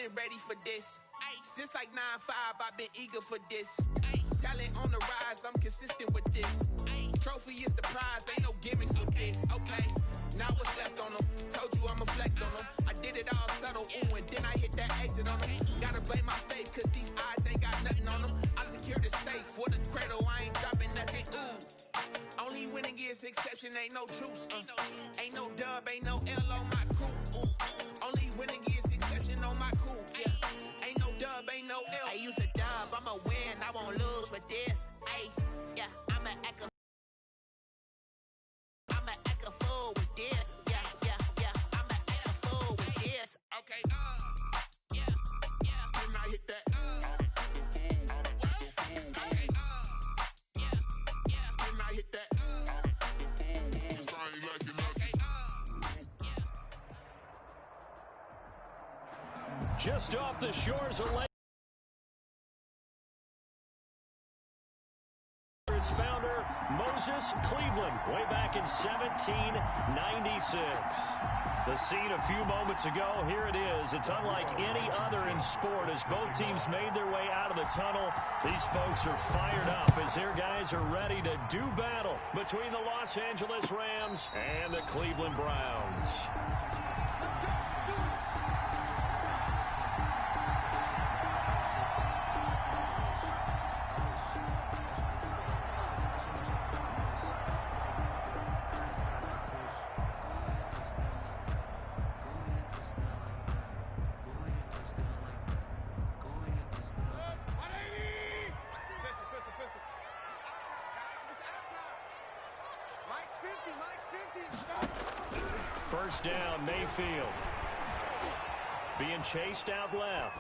been ready for this. Since like 9-5, I've been eager for this. Talent on the rise, I'm consistent with this. Trophy is the prize, ain't no gimmicks with this. Okay, now what's left on them? Told you I'ma flex on them. I did it all subtle, ooh, and then I hit that exit on them. Gotta blame my faith, cause these odds ain't got nothing on them. I secured the safe for the cradle, I ain't dropping nothing, ooh. Only winning is exception, ain't no truce. Ain't no dub, ain't no L on my crew. Ooh. Only winning is exception on my crew. Yeah. Ain't no dub, ain't no L. I use a dub, I'ma win, I won't lose with this. Ay, yeah, I'ma act a fool with this. Yeah, I'ma act a fool with this. Okay, yeah. Then I hit that. Just off the shores of Lake. Its founder, Moses Cleveland, way back in 1796. The scene a few moments ago, here it is. It's unlike any other in sport as both teams made their way out of the tunnel. These folks are fired up as their guys are ready to do battle between the Los Angeles Rams and the Cleveland Browns. First down, Mayfield. Being chased out left.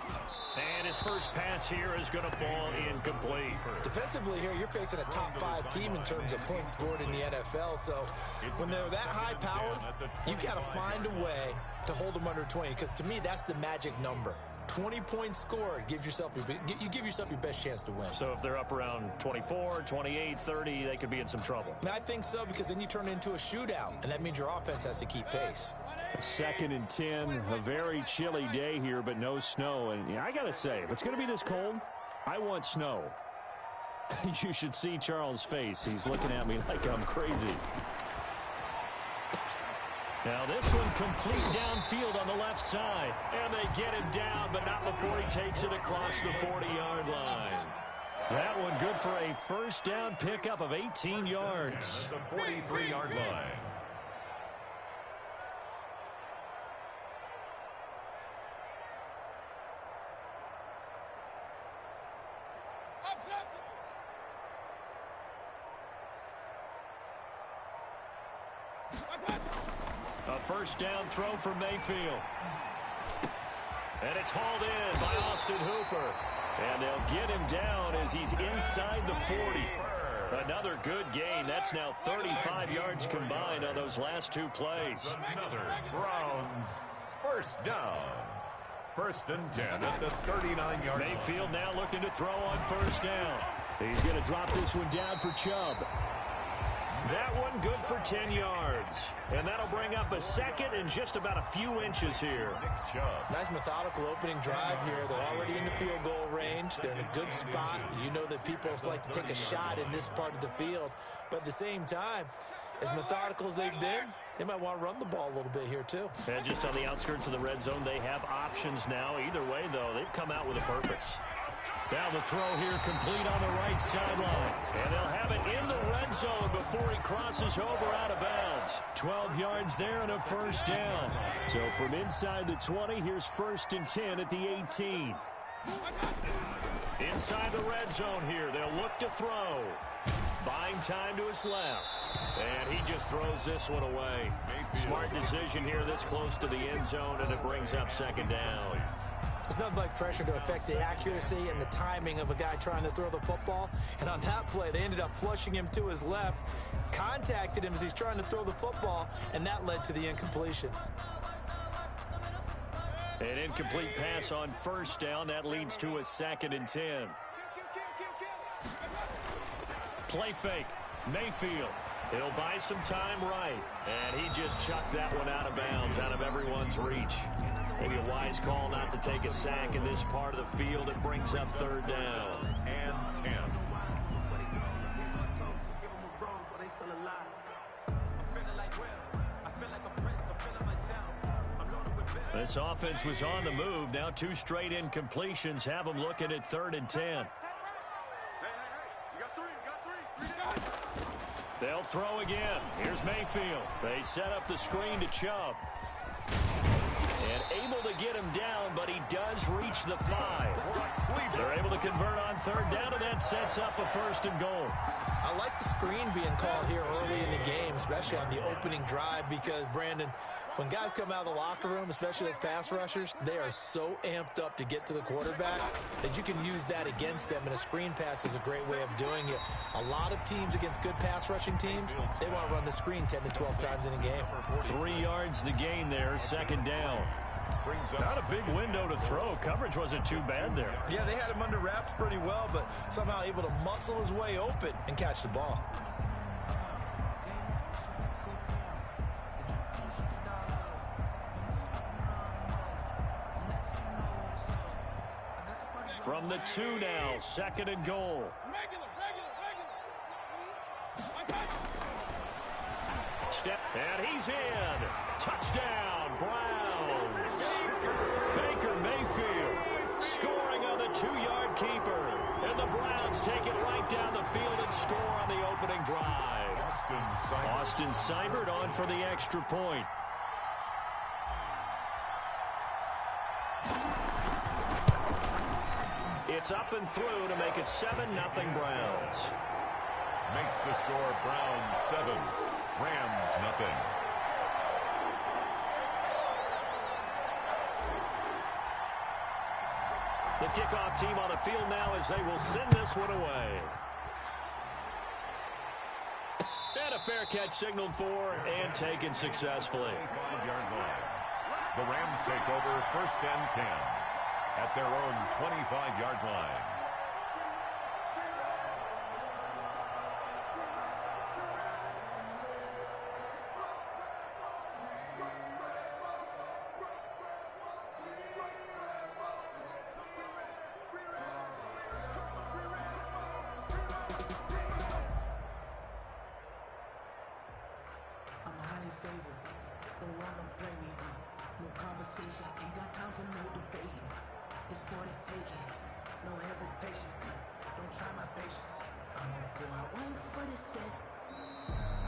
And his first pass here is going to fall incomplete. Defensively here, you're facing a top 5 team in terms of points scored in the NFL. So when they're that high powered, you've got to find a way to hold them under 20. Because to me, that's the magic number. 20 points scored, you give yourself your best chance to win. So if they're up around 24, 28, 30, they could be in some trouble. I think so, because then you turn it into a shootout, and that means your offense has to keep pace. 2nd and 10, a very chilly day here, but no snow. And I got to say, if it's going to be this cold, I want snow. You should see Charles' face. He's looking at me like I'm crazy. Now this one complete downfield on the left side. And they get him down, but not before he takes it across the 40-yard line. That one good for a first down pickup of 18 yards. The 43-yard line. A first down throw for Mayfield. And it's hauled in by Austin Hooper. And they'll get him down as he's inside the 40. Another good gain. That's now 35 yards combined on those last 2 plays. Another Browns first down. 1st and 10 at the 39-yard line. Mayfield now looking to throw on first down. He's going to drop this one down for Chubb. That one good for 10 yards. And that'll bring up a 2nd and just about a few inches here. Nice methodical opening drive here. They're already in the field goal range. They're in a good spot. You know that people like to take a shot in this part of the field. But at the same time, as methodical as they've been, they might want to run the ball a little bit here too. And just on the outskirts of the red zone, they have options now. Either way, though, they've come out with a purpose. Now the throw here complete on the right sideline. And they'll have it in the red zone before he crosses over out of bounds. 12 yards there and a first down. So from inside the 20, here's 1st and 10 at the 18. Inside the red zone here, they'll look to throw. Buying time to his left. And he just throws this one away. Smart decision here this close to the end zone, and it brings up 2nd down. There's nothing like pressure to affect the accuracy and the timing of a guy trying to throw the football. And on that play, they ended up flushing him to his left, contacted him as he's trying to throw the football, and that led to the incompletion. An incomplete pass on first down. That leads to a 2nd and 10. Play fake. Mayfield. He'll buy some time right. And he just chucked that one out of bounds, out of everyone's reach. Maybe a wise call not to take a sack in this part of the field. It brings up third down. And 10. This offense was on the move. Now 2 straight incompletions have them looking at 3rd and 10. They'll throw again. Here's Mayfield. They set up the screen to Chubb. And able to get him down, but he does reach the 5. They're able to convert on 3rd down, and that sets up a 1st and goal. I like the screen being called here early in the game, especially on the opening drive, because, Brandon, when guys come out of the locker room, especially as pass rushers, they are so amped up to get to the quarterback that you can use that against them, and a screen pass is a great way of doing it. A lot of teams against good pass rushing teams, they want to run the screen 10 to 12 times in a game. 3 yards the gain there, 2nd down. Not a big window to throw. Coverage wasn't too bad there. Yeah, they had him under wraps pretty well, but somehow able to muscle his way open and catch the ball. From the 2 now, 2nd and goal. Step, and he's in. Touchdown, Browns. Baker Mayfield scoring on the 2-yard keeper. And the Browns take it right down the field and score on the opening drive. Austin Seibert on for the extra point. It's up and through to make it 7-0 Browns. Makes the score Browns 7, Rams nothing. The kickoff team on the field now as they will send this one away. And a fair catch signaled for and taken successfully. 25-yard line. The Rams take over 1st and 10 at their own 25-yard line.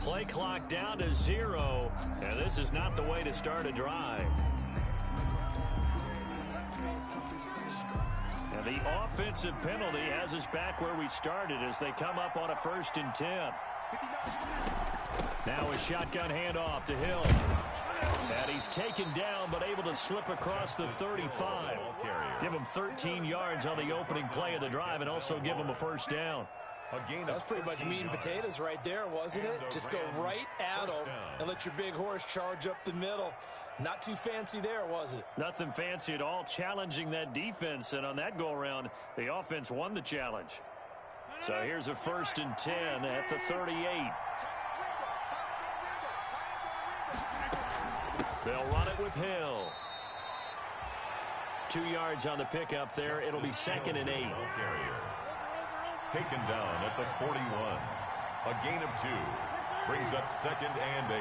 Play clock down to 0, and this is not the way to start a drive. And the offensive penalty has us back where we started as they come up on a 1st and 10. Now a shotgun handoff to Hill. And he's taken down but able to slip across the 35. Give him 13 yards on the opening play of the drive and also give him a 1st down. That's pretty much meat and potatoes right there, wasn't it? Just go right at them and let your big horse charge up the middle. Not too fancy there, was it? Nothing fancy at all, challenging that defense. And on that go-around, the offense won the challenge. So here's a 1st and 10 at the 38. They'll run it with Hill. 2 yards on the pickup there. It'll be 2nd and 8. Taken down at the 41. A gain of 2. Brings up 2nd and 8.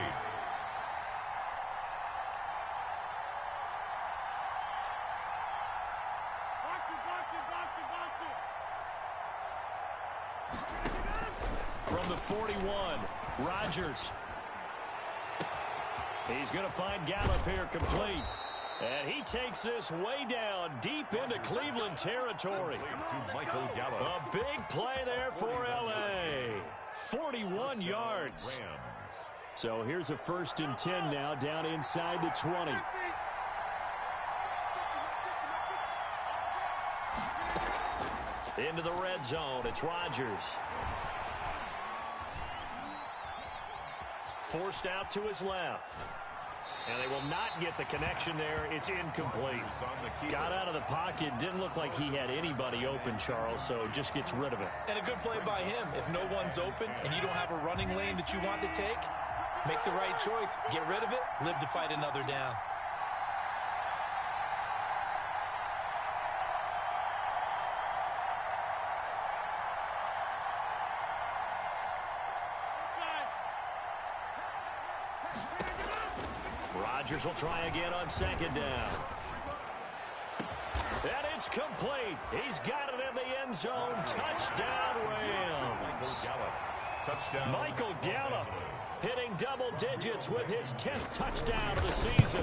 From the 41, Rodgers. He's going to find Gallup here complete. And he takes this way down deep into Cleveland territory. To Michael Gallup. A big play there for L.A. 41 yards. Rams. So here's a 1st and 10 now down inside the 20. Into the red zone. It's Rodgers. Forced out to his left. And they will not get the connection there. It's incomplete. Got out of the pocket. Didn't look like he had anybody open, Charles, so just gets rid of it. And a good play by him. If no one's open and you don't have a running lane that you want to take, make the right choice. Get rid of it. Live to fight another down. Rodgers will try again on second down. And it's complete. He's got it in the end zone. Touchdown, Rams. Touchdown. Michael Gallup hitting double digits with his 10th touchdown of the season.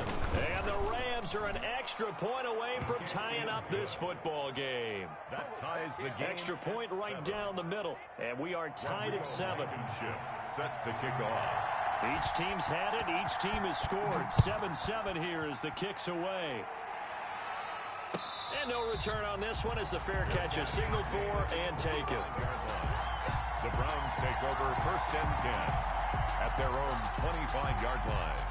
And the Rams are an extra point away from tying up this football game. That ties the game. Extra point right down the middle. And we are tied at 7. Set to kick off. Each team's had it. Each team has scored. 7-7 here as the kick's away. And no return on this one as the fair catch is signaled for and taken. The Browns take over 1st and 10 at their own 25-yard line.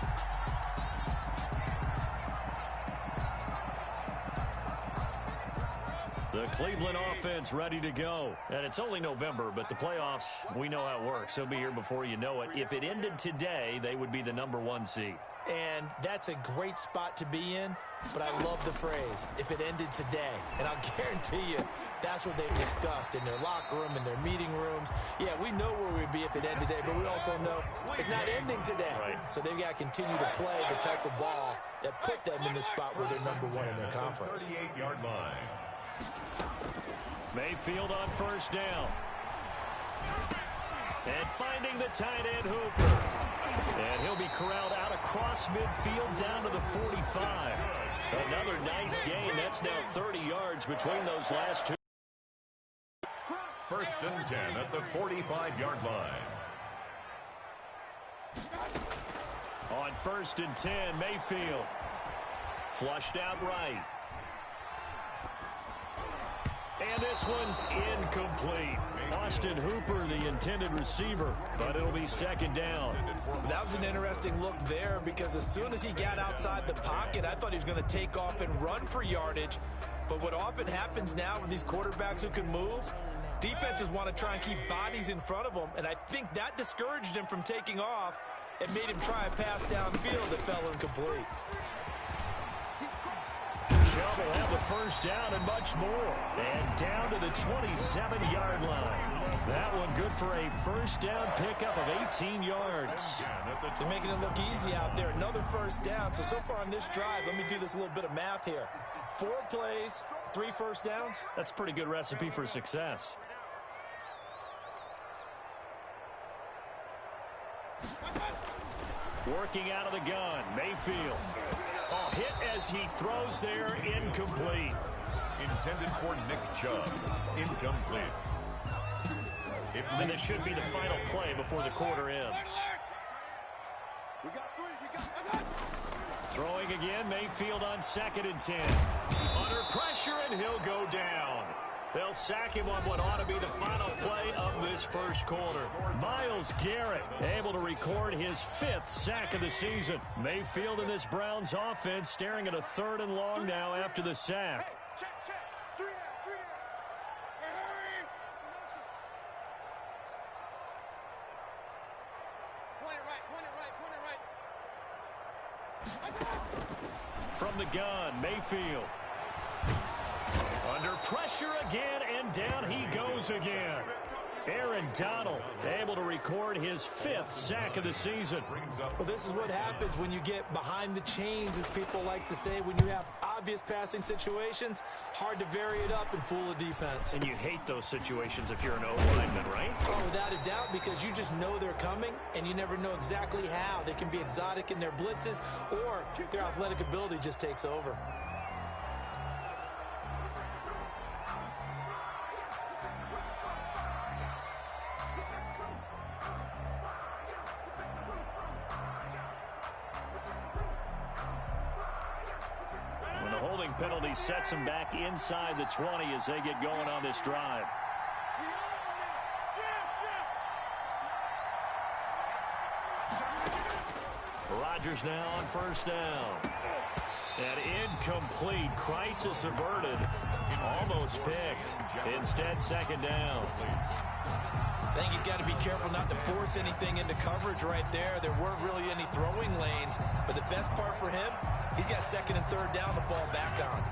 The Cleveland offense ready to go. And it's only November, but the playoffs, we know how it works. They'll be here before you know it. If it ended today, they would be the #1 seed. And that's a great spot to be in, but I love the phrase, if it ended today. And I'll guarantee you, that's what they've discussed in their locker room, in their meeting rooms. Yeah, we know where we'd be if it ended today, but we also know it's not ending today. Right. So they've got to continue to play the type of ball that put them in the spot where they're #1 in their conference. 38-yard line. Mayfield on 1st down. And finding the tight end Hooper. And he'll be corralled out across midfield down to the 45. Another nice gain. That's now 30 yards between those last two. 1st and 10 at the 45-yard line. On 1st and 10, Mayfield. Flushed out right. And this one's incomplete. Austin Hooper, the intended receiver, but it'll be 2nd down. That was an interesting look there because as soon as he got outside the pocket, I thought he was going to take off and run for yardage. But what often happens now with these quarterbacks who can move, defenses want to try and keep bodies in front of them, and I think that discouraged him from taking off and made him try a pass downfield that fell incomplete. Chubb will have the 1st down and much more. And down to the 27-yard line. That one good for a 1st down pickup of 18 yards. They're making it look easy out there. Another 1st down. So far on this drive, let me do this little bit of math here. 4 plays, 3 1st downs. That's a pretty good recipe for success. Working out of the gun, Mayfield. Oh, hit as he throws there, incomplete. Intended for Nick Chubb. Incomplete. And this should be the final play before the quarter ends. Throwing again, Mayfield on 2nd and 10. Under pressure, and he'll go down. They'll sack him on what ought to be the final play of this 1st quarter. Myles Garrett able to record his 5th sack of the season. Mayfield and this Browns offense staring at a 3rd and long now after the sack. From the gun, Mayfield. Under pressure again, and down he goes again. Aaron Donald able to record his 5th sack of the season. Well, this is what happens when you get behind the chains, as people like to say. When you have obvious passing situations, hard to vary it up and fool the defense. And you hate those situations if you're an O-lineman, right? Oh, without a doubt, because you just know they're coming, and you never know exactly how. They can be exotic in their blitzes, or their athletic ability just takes over. Penalty sets them back inside the 20 as they get going on this drive. Rodgers now on 1st down. And incomplete. Crisis averted. Almost picked. Instead, 2nd down. I think he's got to be careful not to force anything into coverage right there. There weren't really any throwing lanes. But the best part for him, he's got 2nd and 3rd down to fall back on.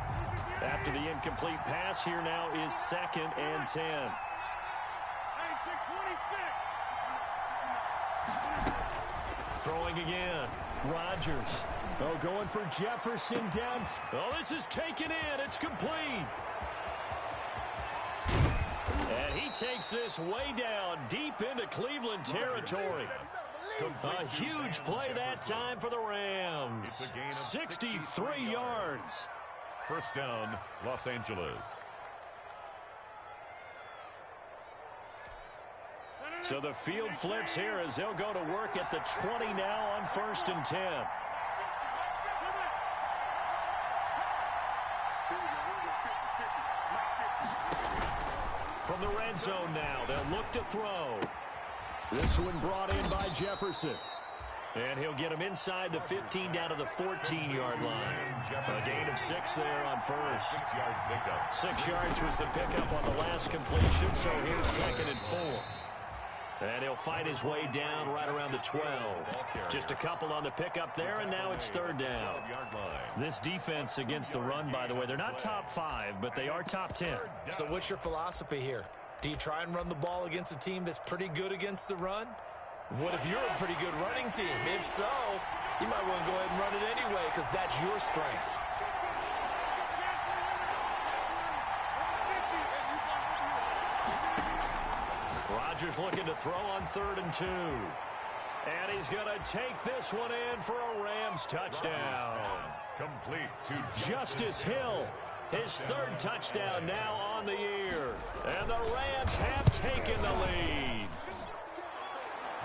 After the incomplete pass, here now is 2nd and 10. Throwing again. Rodgers Oh, going for Jefferson down. Oh, this is taken in. It's complete. And he takes this way down, deep into Cleveland territory. A huge play that time for the Rams. 63 yards. First down, Los Angeles. So the field flips here as they'll go to work at the 20 now on 1st and 10. From the red zone now, they'll look to throw. This one brought in by Jefferson. And he'll get him inside the 15 down to the 14-yard line. A gain of 6 there on first. 6-yard pickup. 6 yards was the pickup on the last completion, so here's 2nd and 4. And he'll fight his way down right around the 12. Just a couple on the pickup there, and now it's 3rd down. This defense against the run, by the way, they're not top 5, but they are top 10. So what's your philosophy here? Do you try and run the ball against a team that's pretty good against the run? What if you're a pretty good running team? If so, you might want to go ahead and run it anyway because that's your strength. Rodgers looking to throw on 3rd and 2. And he's going to take this one in for a Rams touchdown. Complete to Justice Hill. His 3rd touchdown now on the year. And the Rams have taken the lead.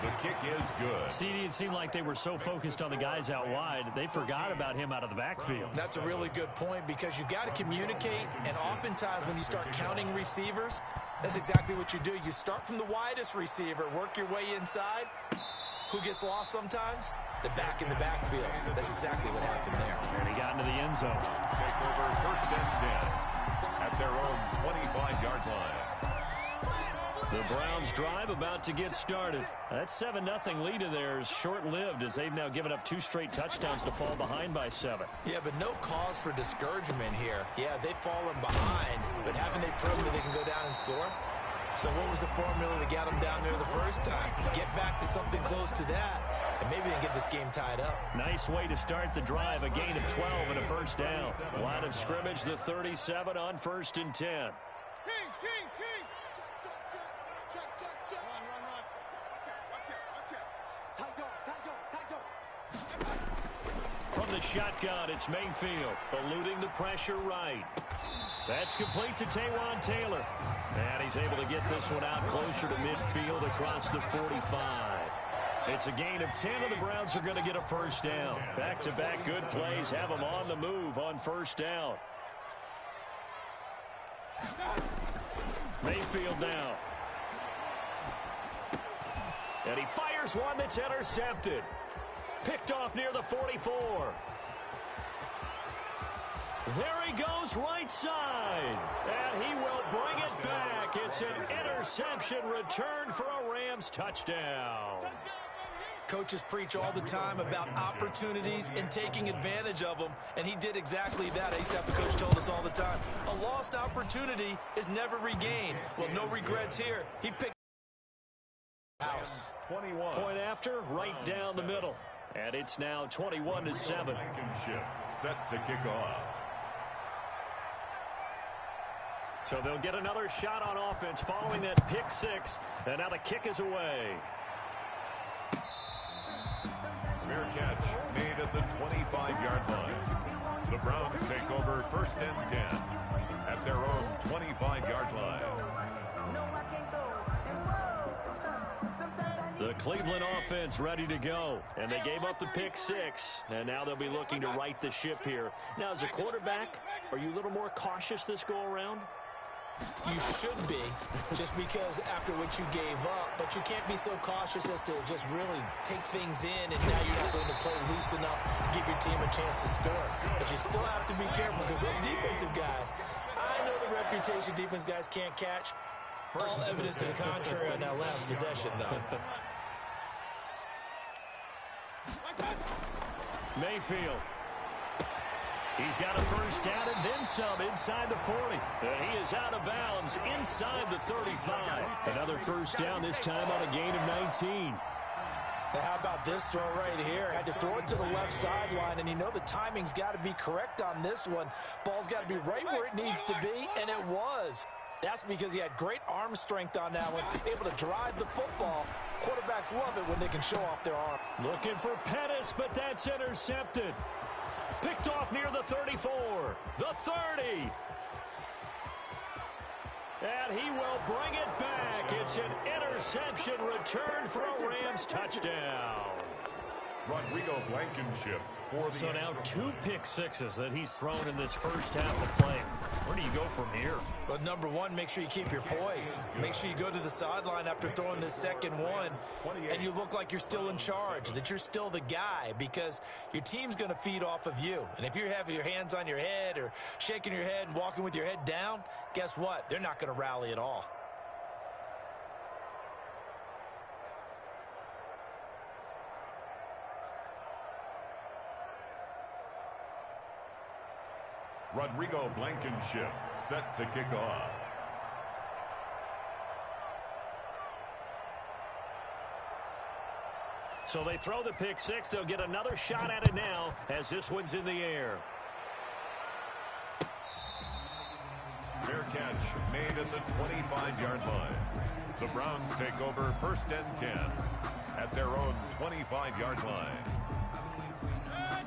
The kick is good. CD, it seemed like they were so focused on the guys out wide, they forgot about him out of the backfield. That's a really good point because you've got to communicate, and oftentimes when you start counting receivers, that's exactly what you do. You start from the widest receiver, work your way inside. Who gets lost sometimes? The back in the backfield. That's exactly what happened there. And he got into the end zone. Take over 1st and 10 at their own 25-yard line. The Browns drive about to get started. That 7-0 lead of theirs short-lived as they've now given up 2 straight touchdowns to fall behind by 7. Yeah, but no cause for discouragement here. Yeah, they've fallen behind, but haven't they proven that they can go down and score? So what was the formula to get them down there the first time? Get back to something close to that, and maybe they can get this game tied up. Nice way to start the drive. A gain of 12 and a 1st down. Line of scrimmage, the 37 on 1st and 10. From the shotgun, it's Mayfield, eluding the pressure right. That's complete to Taywan Taylor. And he's able to get this one out closer to midfield across the 45. It's a gain of 10, and the Browns are going to get a 1st down. Back-to-back good plays have them on the move on 1st down. Mayfield now. And he fires one that's intercepted. Picked off near the 44. There he goes right side. And he will bring it back. It's an interception return for a Rams touchdown. Coaches preach all the time about opportunities and taking advantage of them, and he did exactly that. I used to have a coach told us all the time, a lost opportunity is never regained. Well, no regrets here. He picked house. 21. Point after, right down the middle. And it's now 21-7. Set to kick off. So they'll get another shot on offense following that pick 6. And now the kick is away. Fair catch made at the 25-yard line. The Browns take over 1st and 10 at their own 25-yard line. The Cleveland offense ready to go. And they gave up the pick 6. And now they'll be looking to right the ship here. Now, as a quarterback, are you a little more cautious this go-around? You should be, just because after what you gave up, but you can't be so cautious as to just really take things in, and now you're not going to play loose enough to give your team a chance to score. But you still have to be careful because those defensive guys, I know the reputation defense guys can't catch. All evidence to the contrary on that last possession, though. Mayfield. He's got a 1st down and then some inside the 40. And he is out of bounds inside the 35. Another 1st down, this time on a gain of 19. Now, how about this throw right here? Had to throw it to the left sideline, and you know the timing's got to be correct on this one. Ball's got to be right where it needs to be, and it was. That's because he had great arm strength on that one, able to drive the football. Quarterbacks love it when they can show off their arm. Looking for Pettis, but that's intercepted. Picked off near the 34, the 30. And he will bring it back. It's an interception return for a Rams touchdown. Rodrigo Blankenship for the So now 2 pick-sixes that he's thrown in this first half of play. Where do you go from here? But number one, make sure you keep your poise. Make sure you go to the sideline after throwing this second one, and you look like you're still in charge, that you're still the guy, because your team's going to feed off of you. And if you're having your hands on your head or shaking your head and walking with your head down, guess what? They're not going to rally at all. Rodrigo Blankenship set to kick off. So they throw the pick six. They'll get another shot at it now as this one's in the air. Fair catch made at the 25-yard line. The Browns take over 1st and 10 at their own 25-yard line.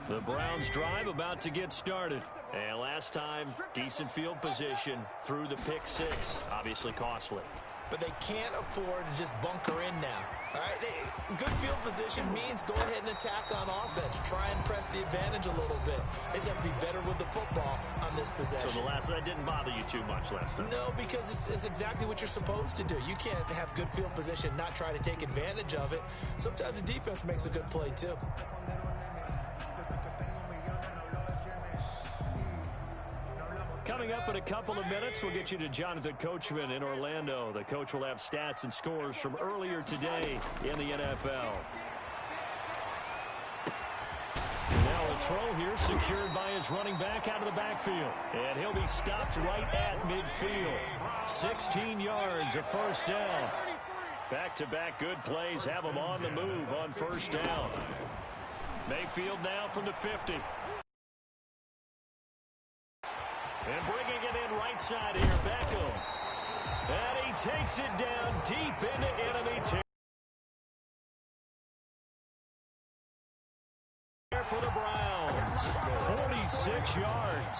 The Browns drive about to get started. And last time, decent field position through the pick six. Obviously costly. But they can't afford to just bunker in now. All right, good field position means go ahead and attack on offense. Try and press the advantage a little bit. They just have to be better with the football on this possession. So the last one didn't bother you too much last time? No, because it's exactly what you're supposed to do. You can't have good field position, not try to take advantage of it. Sometimes the defense makes a good play too. Coming up in a couple of minutes, we'll get you to Jonathan Coachman in Orlando. The coach will have stats and scores from earlier today in the NFL. Now a throw here secured by his running back out of the backfield. And he'll be stopped right at midfield. 16 yards, a first down. Back-to-back good plays have him on the move on first down. Mayfield now from the 50. And bringing it in right side here, Beckham. And he takes it down deep into enemy territory. For the Browns, 46 yards.